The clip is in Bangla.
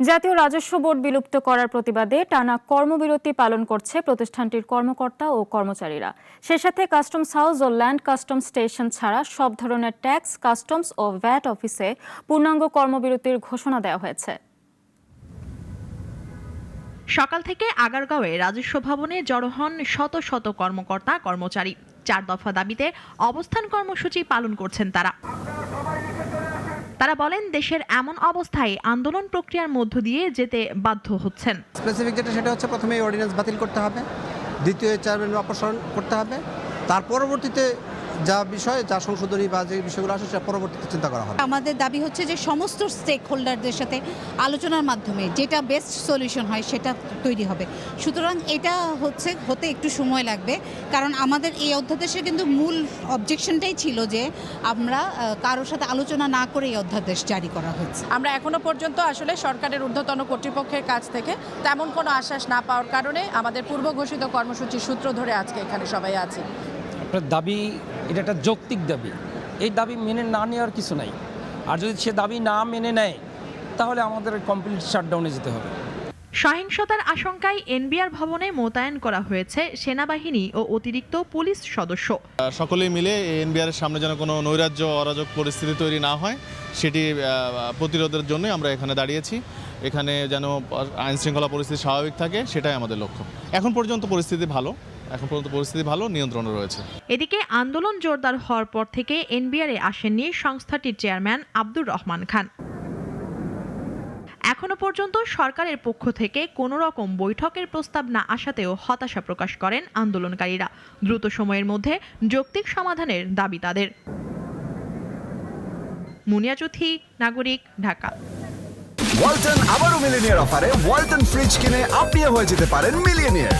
জাতীয় রাজস্ব বোর্ড বিলুপ্ত করার প্রতিবাদে টানা কর্মবিরতি পালন করছে প্রতিষ্ঠানটির কর্মকর্তা ও কর্মচারীরা। সে সাথে কাস্টমস হাউস ও ল্যান্ড কাস্টমস স্টেশন ছাড়া সব ধরনের ট্যাক্স, কাস্টমস ও ভ্যাট অফিসে পূর্ণাঙ্গ কর্মবিরতির ঘোষণা দেওয়া হয়েছে। সকাল থেকে আগারগাঁওয়ে রাজস্ব ভবনে জড়ো হন শত শত কর্মকর্তা কর্মচারী। 4 দফা দাবিতে অবস্থান কর্মসূচি পালন করছেন তারা বলেন, দেশের এমন অবস্থায় আন্দোলন প্রক্রিয়ার মধ্য দিয়ে যেতে বাধ্য হচ্ছেন। স্পেসিফিক যেটা সেটা হচ্ছে প্রথমে এই অর্ডিন্যান্স বাতিল করতে হবে, দ্বিতীয় চেয়ারম্যান অপসারণ করতে হবে, তার পরবর্তীতে যা বিষয় যা সংশোধনী বা যে বিষয়গুলো আসে সেটা পরবর্তীতে চিন্তা করা হবে। আমাদের দাবি হচ্ছে যে সমস্ত স্টেক হোল্ডারদের সাথে আলোচনার মাধ্যমে যেটা বেস্ট সলিউশন হয় সেটা তৈরি হবে। সুতরাং এটা হতে একটু সময় লাগবে, কারণ আমাদের এই অধ্যাদেশের কিন্তু মূল অবজেকশনটাই ছিল যে আমরা কারোর সাথে আলোচনা না করে এই অধ্যাদেশ জারি করা হয়েছে। আমরা এখনো পর্যন্ত আসলে সরকারের ঊর্ধ্বতন কর্তৃপক্ষের কাছ থেকে তেমন কোনো আশ্বাস না পাওয়ার কারণে আমাদের পূর্ব ঘোষিত কর্মসূচির সূত্র ধরে আজকে এখানে সবাই আছি। দাবি এটা একটা যৌক্তিক দাবি, এই দাবি মেনে না নেওয়ার কিছু নাই। আর যদি সে দাবি না মেনে নেয় তাহলে আমাদের কমপ্লিট শাটডাউনে যেতে হবে। সহিংসতার আশঙ্কায় এনবিআর ভবনে মোতায়েন করা হয়েছে সেনাবাহিনী ও অতিরিক্ত পুলিশ সদস্য। সকলেই মিলে এনবিআর এর সামনে যেন কোনো নৈরাজ্য অরাজক পরিস্থিতি তৈরি না হয় সেটি প্রতিরোধের জন্য আমরা এখানে দাঁড়িয়েছি। এখানে যেন আইন শৃঙ্খলা পরিস্থিতি স্বাভাবিক থাকে সেটাই আমাদের লক্ষ্য। এখন পর্যন্ত পরিস্থিতি ভালো, নিয়ন্ত্রণে রয়েছে। এদিকে আন্দোলন জোরদার হওয়ার পর থেকে এনবিআরে আসেননি সংস্থাটির চেয়ারম্যান আব্দুর রহমান খান। এখনো পর্যন্ত সরকারের পক্ষ থেকে কোনো রকম বৈঠকের প্রস্তাব না আসাতেও হতাশা প্রকাশ করেন আন্দোলনকারীরা। দ্রুত সময়ের মধ্যে যৌক্তিক সমাধানের দাবি তাদের। মুনিয়া চৌধুরী, নাগরিক, ঢাকা। ওয়ালটন আবারও মিলিনিয়ার অফারে ওয়ালটন ফ্রিজ কিনে আপনিও হয়ে যেতে পারেন মিলিয়নিয়ার।